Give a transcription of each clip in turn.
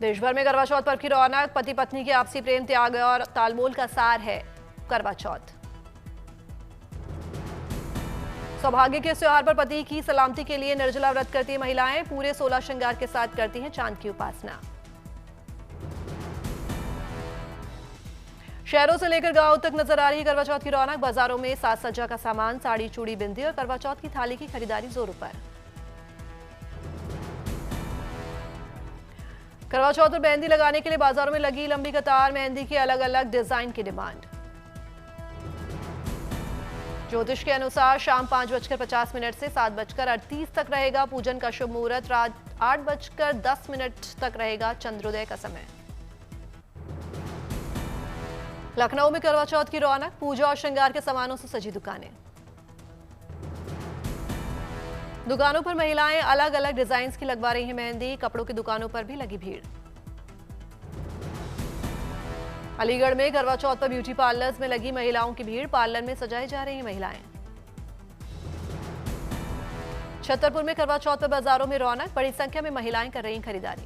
देश भर में करवा चौथ पर्व की रौनक, पति पत्नी के आपसी प्रेम, त्याग और तालमेल का सार है करवा चौथ। सौभाग्य के इस त्योहार पर पति की सलामती के लिए निर्जला व्रत करती है महिलाएं, पूरे 16 श्रृंगार के साथ करती हैं चांद की उपासना। शहरों से लेकर गांव तक नजर आ रही है करवा चौथ की रौनक। बाजारों में साज सज्जा का सामान, साड़ी, चूड़ी, बिंदी और करवा चौथ की थाली की खरीदारी जोरों पर। करवा चौथ पर मेहंदी लगाने के लिए बाजारों में लगी लंबी कतार, मेहंदी की अलग अलग डिजाइन की डिमांड। ज्योतिष के अनुसार शाम 5:50 से 7:38 तक रहेगा पूजन का शुभ मुहूर्त। रात 8:10 तक रहेगा चंद्रोदय का समय। लखनऊ में करवा चौथ की रौनक, पूजा और श्रृंगार के सामानों से सजी दुकानें। दुकानों पर महिलाएं अलग अलग डिजाइन की लगवा रही हैं मेहंदी, कपड़ों की दुकानों पर भी लगी भीड़। अलीगढ़ में करवा चौथ पर ब्यूटी पार्लर्स में लगी महिलाओं की भीड़, पार्लर में सजाई जा रही महिलाएं। छतरपुर में करवा चौथ पर बाजारों में रौनक, बड़ी संख्या में महिलाएं कर रही खरीदारी।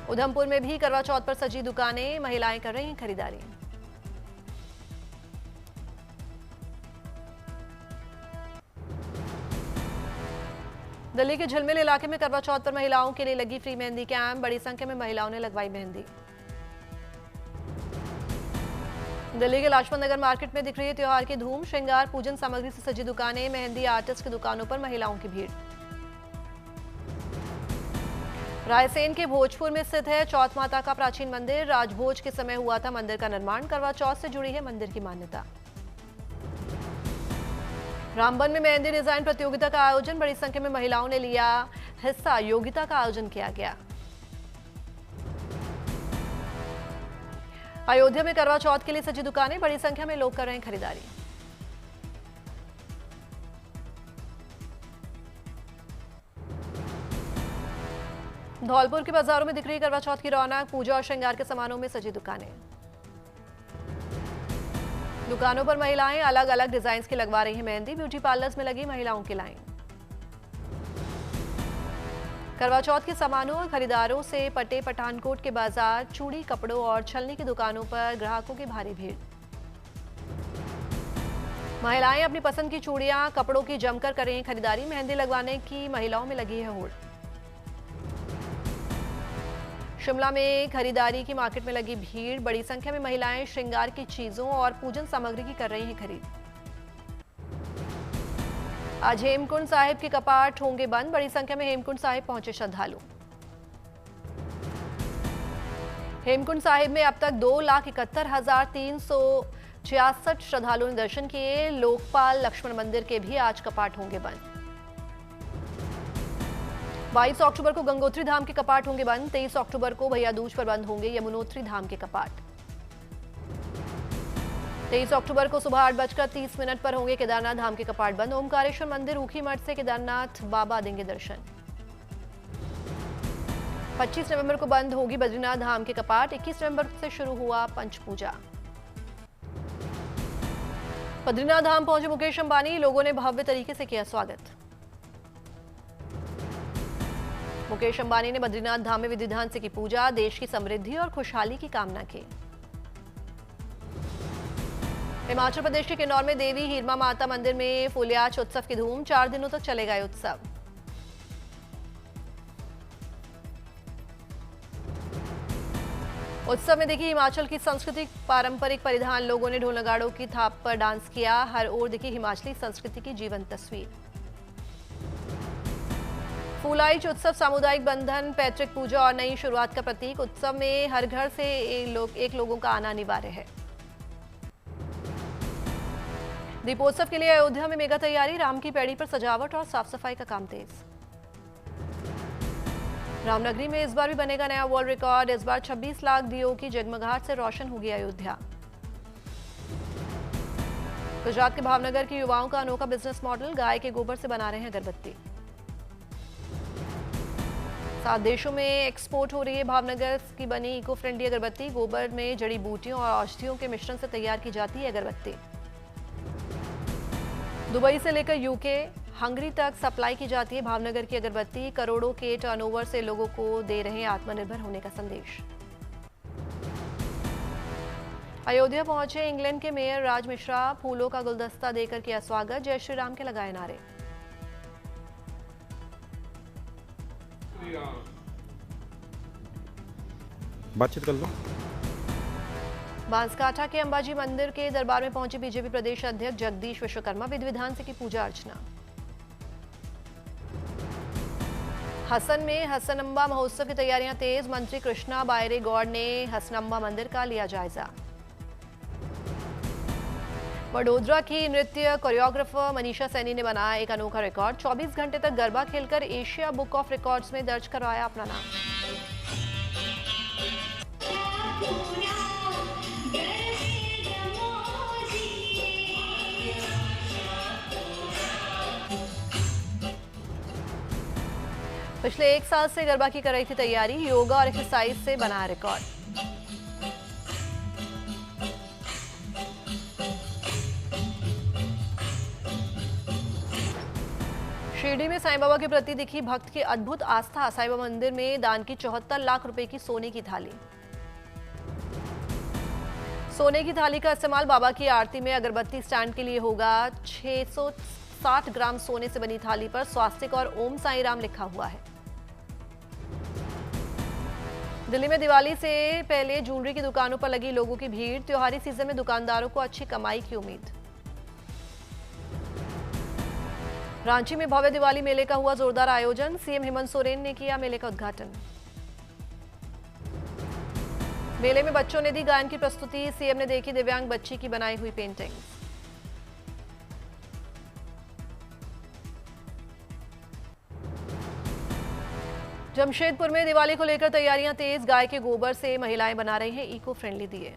उधमपुर में भी करवा चौथ पर सजी दुकानें, महिलाएं कर रही खरीदारी। दिल्ली के झिलमिल इलाके में करवा चौथ पर महिलाओं के लिए लगी फ्री मेहंदी कैंप, बड़ी संख्या में महिलाओं ने लगवाई मेहंदी। दिल्ली के लाजपत नगर मार्केट में दिख रही है त्योहार की धूम, श्रृंगार पूजन सामग्री से सजी दुकानें, मेहंदी आर्टिस्ट की दुकानों पर महिलाओं की भीड़। रायसेन के भोजपुर में स्थित है चौथ माता का प्राचीन मंदिर, राजभोज के समय हुआ था मंदिर का निर्माण, करवा चौथ से जुड़ी है मंदिर की मान्यता। रामबन में मेहंदी डिजाइन प्रतियोगिता का आयोजन, बड़ी संख्या में महिलाओं ने लिया हिस्सा, योगिता का आयोजन किया गया। अयोध्या में करवा चौथ के लिए सजी दुकानें, बड़ी संख्या में लोग कर रहे हैं खरीदारी। धौलपुर के बाजारों में दिख रही करवा चौथ की रौनक, पूजा और श्रृंगार के सामानों में सजी दुकानें। दुकानों पर महिलाएं अलग अलग डिजाइन की लगवा रही हैं मेहंदी, ब्यूटी पार्लर्स में लगी महिलाओं की लाइन। करवा चौथ के सामानों और खरीदारों से पटे पठानकोट के बाजार, चूड़ी, कपड़ों और छलनी की दुकानों पर ग्राहकों की भारी भीड़। महिलाएं अपनी पसंद की चूड़ियां, कपड़ों की जमकर कर रही हैं खरीदारी, मेहंदी लगवाने की महिलाओं में लगी है होड़। शिमला में खरीदारी की मार्केट में लगी भीड़, बड़ी संख्या में महिलाएं श्रृंगार की चीजों और पूजन सामग्री की कर रही हैं खरीद। आज हेमकुंड साहिब के कपाट होंगे बंद, बड़ी संख्या में हेमकुंड साहिब पहुंचे श्रद्धालु। हेमकुंड साहिब में अब तक 2,71,366 श्रद्धालुओं ने दर्शन किए। लोकपाल लक्ष्मण मंदिर के भी आज कपाट होंगे बंद। 22 अक्टूबर को गंगोत्री धाम के कपाट होंगे बंद, 23 अक्टूबर को भैया दूज पर बंद होंगे यमुनोत्री धाम के कपाट। 23 अक्टूबर को सुबह 8:30 पर होंगे केदारनाथ धाम के कपाट बंद। ओमकारेश्वर मंदिर ऊखीमठ से केदारनाथ बाबा देंगे दर्शन। 25 नवंबर को बंद होगी बद्रीनाथ धाम के कपाट। 21 नवंबर से शुरू हुआ पंच पूजा। बद्रीनाथ धाम पहुंचे मुकेश अंबानी, लोगों ने भव्य तरीके से किया स्वागत। मुकेश अंबानी ने बद्रीनाथ धाम में विधि विधान से की पूजा, देश की समृद्धि और खुशहाली की कामना की। हिमाचल प्रदेश के किन्नौर में देवी हीरमा माता मंदिर में फूलियाच उत्सव की धूम, 4 दिनों तक चलेगा उत्सव। उत्सव में देखी हिमाचल की सांस्कृतिक पारंपरिक परिधान, लोगों ने ढोल नगाड़ों की थाप पर डांस किया, हर ओर दिखी हिमाचली संस्कृति की जीवंत तस्वीर। फूलाइच उत्सव सामुदायिक बंधन, पैतृक पूजा और नई शुरुआत का प्रतीक। उत्सव में हर घर से एक लोगों का आना अनिवार्य है। दीपोत्सव के लिए अयोध्या में मेगा तैयारी, राम की पैड़ी पर सजावट और साफ सफाई का काम तेज। रामनगरी में इस बार भी बनेगा नया वर्ल्ड रिकॉर्ड, इस बार 26 लाख दियों की जगमगाहट से रोशन होगी अयोध्या। गुजरात के भावनगर के युवाओं का अनोखा बिजनेस मॉडल, गाय के गोबर से बना रहे हैं अगरबत्ती। 7 देशों में एक्सपोर्ट हो रही है भावनगर की बनी इको फ्रेंडली अगरबत्ती, गोबर में जड़ी बूटियों और औषधियों के मिश्रण से तैयार की जाती है अगरबत्ती। दुबई से लेकर यूके, हंगरी तक सप्लाई की जाती है भावनगर की अगरबत्ती। करोड़ों के टर्नओवर से लोगों को दे रहे हैं आत्मनिर्भर होने का संदेश। अयोध्या पहुंचे इंग्लैंड के मेयर राज मिश्रा। फूलों का गुलदस्ता देकर किया स्वागत। जय श्री राम के लगाए नारे। बातचीत कर लो। बांसकाठा के अंबाजी मंदिर के दरबार में पहुंचे बीजेपी प्रदेश अध्यक्ष जगदीश विश्वकर्मा। विधि विधान से की पूजा अर्चना। हसन में हसनंबा महोत्सव की तैयारियां तेज। मंत्री कृष्णा बायरे गौड़ ने हसनंबा मंदिर का लिया जायजा। वडोदरा की नृत्य कोरियोग्राफर मनीषा सैनी ने बनाया एक अनोखा रिकॉर्ड। 24 घंटे तक गरबा खेलकर एशिया बुक ऑफ रिकॉर्ड्स में दर्ज करवाया अपना नाम। पिछले 1 साल से गरबा की कर रही थी तैयारी। योगा और एक्सरसाइज से बनाया रिकॉर्ड। शिरडी में साईं बाबा के प्रति दिखी भक्त की अद्भुत आस्था। साईं बाबा मंदिर में दान की 74 लाख रुपए की सोने की थाली। सोने की थाली का इस्तेमाल बाबा की आरती में अगरबत्ती स्टैंड के लिए होगा। 660 ग्राम सोने से बनी थाली पर स्वास्तिक और ओम साईं राम लिखा हुआ है। दिल्ली में दिवाली से पहले ज्वेलरी की दुकानों पर लगी लोगों की भीड़। त्योहारी सीजन में दुकानदारों को अच्छी कमाई की उम्मीद। रांची में भव्य दिवाली मेले का हुआ जोरदार आयोजन। सीएम हेमंत सोरेन ने किया मेले का उद्घाटन। मेले में बच्चों ने दी गायन की प्रस्तुति। सीएम ने देखी दिव्यांग बच्ची की बनाई हुई पेंटिंग। जमशेदपुर में दिवाली को लेकर तैयारियां तेज। गाय के गोबर से महिलाएं बना रही हैं इको फ्रेंडली दिए।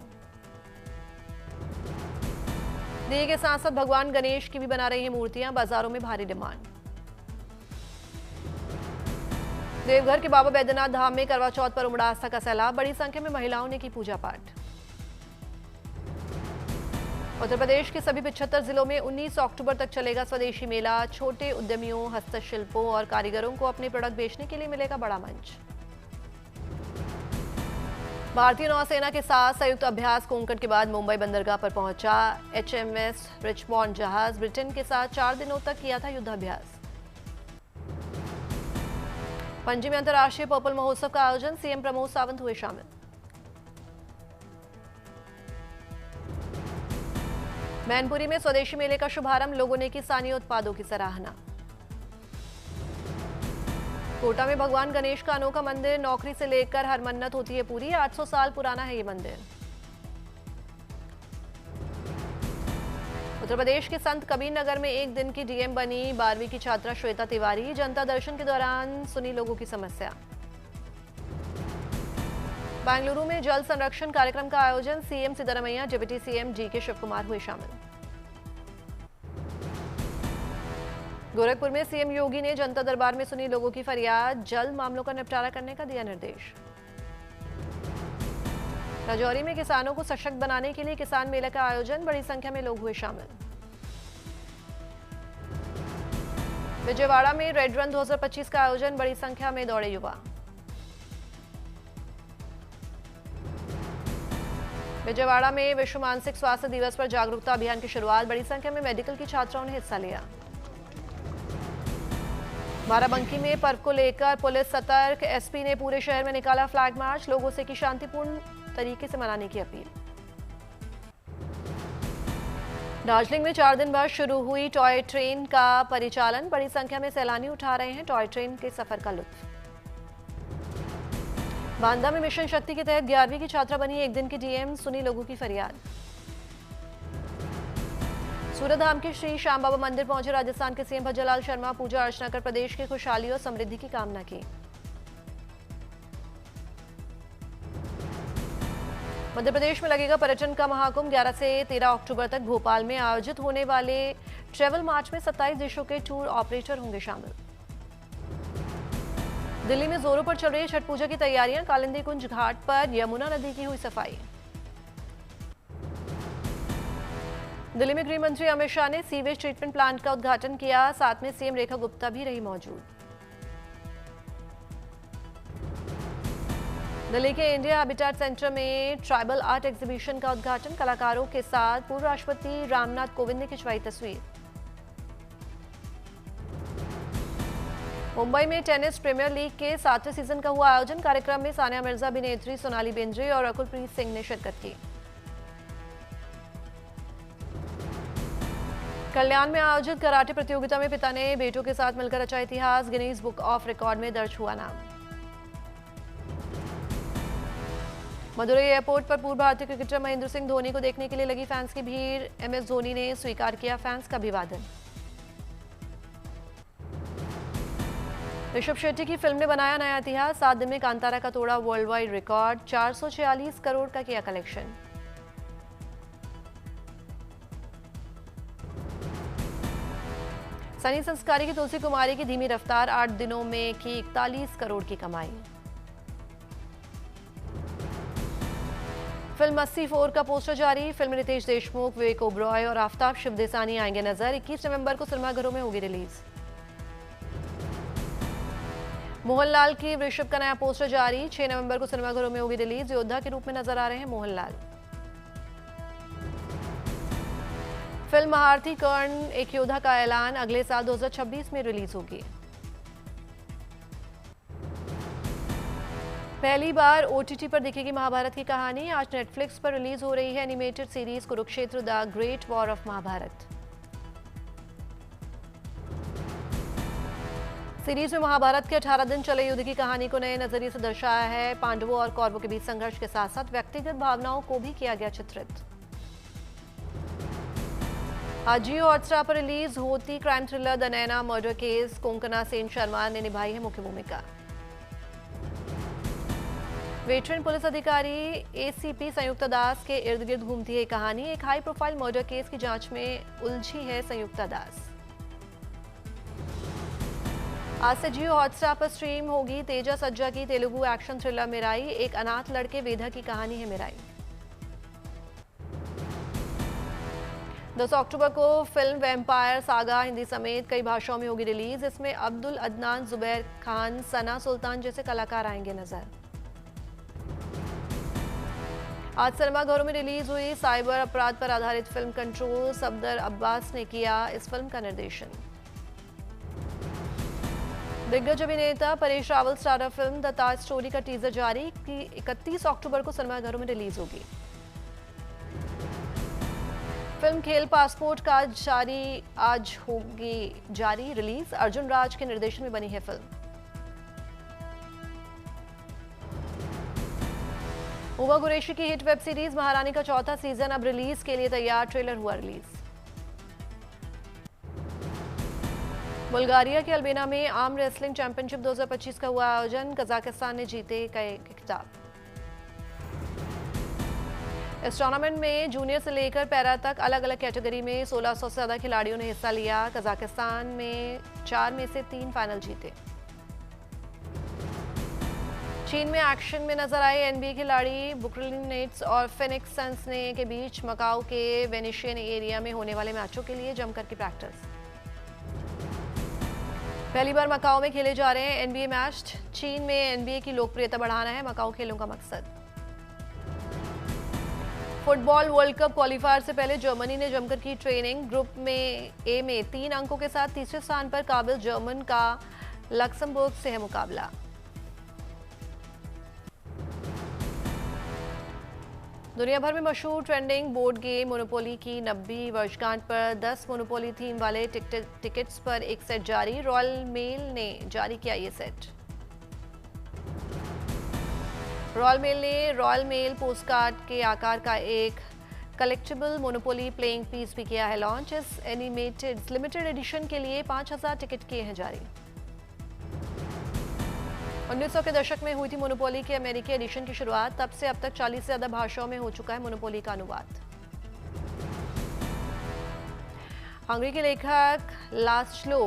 दिए के साथ साथ भगवान गणेश की भी बना रही हैं मूर्तियां। बाजारों में भारी डिमांड। देवघर के बाबा बैद्यनाथ धाम में करवा चौथ पर उमड़ा आस्था का सैलाब। बड़ी संख्या में महिलाओं ने की पूजा पाठ। उत्तर प्रदेश के सभी 75 जिलों में 19 अक्टूबर तक चलेगा स्वदेशी मेला। छोटे उद्यमियों, हस्तशिल्पों और कारीगरों को अपने प्रोडक्ट बेचने के लिए मिलेगा बड़ा मंच। भारतीय नौसेना के साथ संयुक्त अभ्यास कोंकण के बाद मुंबई बंदरगाह पर पहुंचा HMS रिचमॉन्ड जहाज। ब्रिटेन के साथ 4 दिनों तक किया था युद्धाभ्यास। पणजी में अंतर्राष्ट्रीय पर्पल महोत्सव का आयोजन। सीएम प्रमोद सावंत हुए शामिल। मैनपुरी में स्वदेशी मेले का शुभारंभ। लोगों ने की स्थानीय उत्पादों की सराहना। कोटा में भगवान गणेश का अनोखा मंदिर। नौकरी से लेकर हर मन्नत होती है पूरी। 800 साल पुराना है ये मंदिर। उत्तर प्रदेश के संत कबीर नगर में एक दिन की डीएम बनी 12वीं की छात्रा श्वेता तिवारी। जनता दर्शन के दौरान सुनी लोगों की समस्या। बेंगलुरु में जल संरक्षण कार्यक्रम का आयोजन। CM Siddaramaiah, deputy CM DK Shivakumar हुए शामिल। गोरखपुर में सीएम योगी ने जनता दरबार में सुनी लोगों की फरियाद। जल्द मामलों का निपटारा करने का दिया निर्देश। राजौरी में किसानों को सशक्त बनाने के लिए किसान मेले का आयोजन। बड़ी संख्या में लोग हुए शामिल। विजयवाड़ा में रेड रन 2025 का आयोजन। बड़ी संख्या में दौड़े युवा। विजयवाड़ा में विश्व मानसिक स्वास्थ्य दिवस पर जागरूकता अभियान की शुरुआत। बड़ी संख्या में मेडिकल की छात्राओं ने हिस्सा लिया। बाराबंकी में पर्व को लेकर पुलिस सतर्क। एसपी ने पूरे शहर में निकाला फ्लैग मार्च। लोगों से की शांतिपूर्ण तरीके से मनाने की अपील। दार्जिलिंग में 4 दिन बाद शुरू हुई टॉय ट्रेन का परिचालन। बड़ी संख्या में सैलानी उठा रहे हैं टॉय ट्रेन के सफर का लुत्फ। बांदा में मिशन शक्ति के तहत 11वीं की छात्रा बनी एक दिन की डीएम। सुनी लोगों की फरियाद। सूरतधाम के श्री श्याम बाबा मंदिर पहुंचे राजस्थान के सीएम भजनलाल शर्मा। पूजा अर्चना कर प्रदेश की खुशहाली और समृद्धि की कामना की। मध्य प्रदेश में लगेगा पर्यटन का महाकुंभ। 11 से 13 अक्टूबर तक भोपाल में आयोजित होने वाले ट्रेवल मार्च में 27 देशों के टूर ऑपरेटर होंगे शामिल। दिल्ली में जोरों पर चल रही छठ पूजा की तैयारियां। कालिंदी कुंज घाट पर यमुना नदी की हुई सफाई। दिल्ली में गृह मंत्री अमित शाह ने सीवेज ट्रीटमेंट प्लांट का उद्घाटन किया। साथ में सीएम रेखा गुप्ता भी रही मौजूद। दिल्ली के इंडिया हैबिटेट सेंटर में ट्राइबल आर्ट एग्जीबिशन का उद्घाटन। कलाकारों के साथ पूर्व राष्ट्रपति रामनाथ कोविंद ने खिंचवाई तस्वीर। मुंबई में टेनिस प्रीमियर लीग के 7वें सीजन का हुआ आयोजन। कार्यक्रम में सानिया मिर्जा, अभिनेत्री सोनाली बेंद्रे और रकुलप्रीत सिंह ने शिरकत की। कल्याण में आयोजित कराटे प्रतियोगिता में पिता ने बेटों के साथ मिलकर रचा इतिहास। गिनीज बुक ऑफ रिकॉर्ड में दर्ज हुआ नाम। मदुरई एयरपोर्ट पर पूर्व भारतीय क्रिकेटर महेंद्र सिंह धोनी को देखने के लिए लगी फैंस की भीड़। एमएस धोनी ने स्वीकार किया फैंस का अभिवादन। ऋषभ शेट्टी की फिल्म ने बनाया नया इतिहास। 7 दिन में कांतारा का तोड़ा वर्ल्ड वाइड रिकॉर्ड। 446 करोड़ का किया कलेक्शन। सनी संस्कारी की तुलसी कुमारी की धीमी रफ्तार। 8 दिनों में की 41 करोड़ की कमाई। फिल्म 84 का पोस्टर जारी। फिल्म रितेश देशमुख, विवेक ओबरॉय और आफ्ताब शिवदेसानी आएंगे नजर। 21 नवंबर को सिनेमाघरों में होगी रिलीज। मोहनलाल की वृषभ का नया पोस्टर जारी। 6 नवंबर को सिनेमाघरों में होगी रिलीज। योद्धा के रूप में नजर आ रहे हैं मोहनलाल। फिल्म महारथी कर्ण एक योद्धा का ऐलान। अगले साल 2026 में रिलीज होगी। पहली बार ओटीटी पर दिखेगी महाभारत की कहानी। आज नेटफ्लिक्स पर रिलीज हो रही है animated series Kurukshetra the great war of Mahabharat. Series में महाभारत के 18 दिन चले युद्ध की कहानी को नए नजरिए से दर्शाया है। पांडवों और कौरवों के बीच संघर्ष के साथ साथ व्यक्तिगत भावनाओं को भी किया गया चित्रित। आज जियो हॉटस्टार पर रिलीज होती crime thriller the Naina murder case. Konkona Sen Sharma ने निभाई है मुख्य भूमिका। वेटरन पुलिस अधिकारी एसीपी संयुक्ता दास के इर्द गिर्द घूमती है कहानी। एक हाई प्रोफाइल मर्डर केस की जांच में उलझी है संयुक्ता दास। आज से जियो हॉटस्टार पर स्ट्रीम होगी तेजा सज्जा की तेलुगु एक्शन थ्रिलर मिराई। एक अनाथ लड़के वेदा की कहानी है मिराई। 10 अक्टूबर को फिल्म वैम्पायर सागा हिंदी समेत कई भाषाओं में होगी रिलीज। इसमें अब्दुल अदनान, जुबैर खान, सना सुल्तान जैसे कलाकार आएंगे नजर। आज सिनेमाघरों में रिलीज हुई साइबर अपराध पर आधारित फिल्म कंट्रोल। सफदर अब्बास ने किया इस फिल्म का निर्देशन। दिग्गज अभिनेता Paresh Rawal starrer film the Taj story का टीजर जारी की 31 अक्टूबर को सिनेमाघरों में रिलीज होगी। फिल्म खेल पासपोर्ट का आज होगी जारी रिलीज। अर्जुन राज के निर्देशन में बनी है फिल्म। उमा कुरैशी की हिट वेब सीरीज महारानी का 4था सीजन अब रिलीज के लिए तैयार। ट्रेलर हुआ रिलीज। बुल्गारिया के अल्बेना में आर्म रेसलिंग चैंपियनशिप 2025 का हुआ आयोजन। कजाकिस्तान ने जीते कई खिताब। इस टूर्नामेंट में जूनियर से लेकर पैरा तक अलग अलग कैटेगरी में 1600 से ज्यादा खिलाड़ियों ने हिस्सा लिया। कजाकिस्तान में 4 में से 3 फाइनल जीते। चीन में एक्शन में नजर आए एनबीए खिलाड़ी ब्रुकलिन नेट्स और फिनिक्स सन्स ने के बीच मकाओ के वेनेशियन एरिया में होने वाले मैचों के लिए जमकर की प्रैक्टिस। पहली बार मकाओ में खेले जा रहे हैं एनबीए मैच। चीन में एनबीए की लोकप्रियता बढ़ाना है मकाओ खेलों का मकसद। फुटबॉल वर्ल्ड कप क्वालिफायर से पहले जर्मनी ने जमकर की ट्रेनिंग। ग्रुप में ए में 3 अंकों के साथ तीसरे स्थान पर काबिल जर्मन का लक्समबर्ग से है मुकाबला। दुनिया भर में मशहूर ट्रेंडिंग बोर्ड गेम मोनोपोली की 90वीं वर्षगांठ पर 10 मोनोपोली थीम वाले टिकट्स पर एक सेट जारी। रॉयल मेल ने जारी किया ये सेट। रॉयल मेल पोस्टकार्ड के आकार का एक कलेक्टिबल मोनोपोली प्लेइंग पीस भी किया है लॉन्च। इस लिमिटेड एडिशन के लिए 5000 टिकट किए हैं जारी। 1900 के दशक में हुई थी मोनोपोली के अमेरिकी एडिशन की शुरुआत। तब से अब तक 40 से ज्यादा भाषाओं में हो चुका है मोनोपोली का अनुवाद। हंगरी के लेखक लास्लो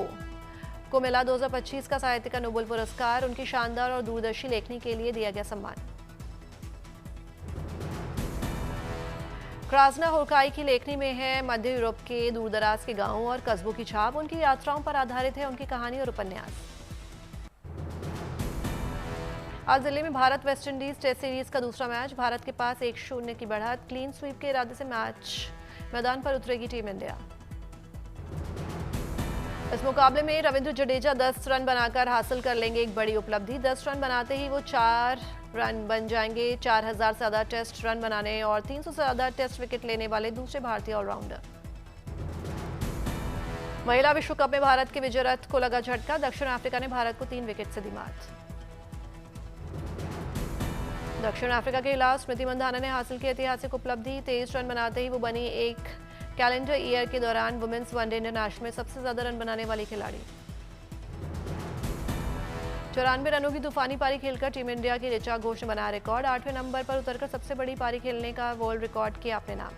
को मिला 2025 का साहित्य का नोबेल पुरस्कार। उनकी शानदार और दूरदर्शी लेखनी के लिए दिया गया सम्मान। क्राजना होकाई की लेखनी में है मध्य यूरोप के दूरदराज के गांवों और कस्बों की छाप। उनकी यात्राओं पर आधारित है उनकी कहानी और उपन्यास। आज दिल्ली में Bharat West Indies test series का दूसरा मैच। भारत के पास 1-0 की बढ़त। क्लीन स्वीप के इरादे से मैच मैदान पर उतरेगी टीम इंडिया। इस मुकाबले में रविंद्र जडेजा 10 रन बनाकर हासिल कर लेंगे एक बड़ी उपलब्धि। 10 रन बनाते ही वो 4 रन बन जाएंगे 4000 से ज्यादा टेस्ट रन बनाने और 300 से ज्यादा टेस्ट विकेट लेने वाले दूसरे भारतीय ऑलराउंडर। महिला विश्व कप में भारत के विजय रथ को लगा झटका। दक्षिण अफ्रीका ने भारत को 3 विकेट से दी मात। दक्षिण अफ्रीका के खिलाफ स्मृति मंधाना ने हासिल की ऐतिहासिक उपलब्धि। 23 रन बनाते ही वो बनी एक कैलेंडर ईयर के दौरान वुमेन्स वनडे इंटरनेशनल में सबसे ज्यादा रन बनाने वाली खिलाड़ी। 94 रनों की तूफानी पारी खेलकर टीम इंडिया की ऋचा घोष ने बनाया रिकॉर्ड। 8वें नंबर पर उतरकर सबसे बड़ी पारी खेलने का वर्ल्ड रिकॉर्ड किया अपने नाम।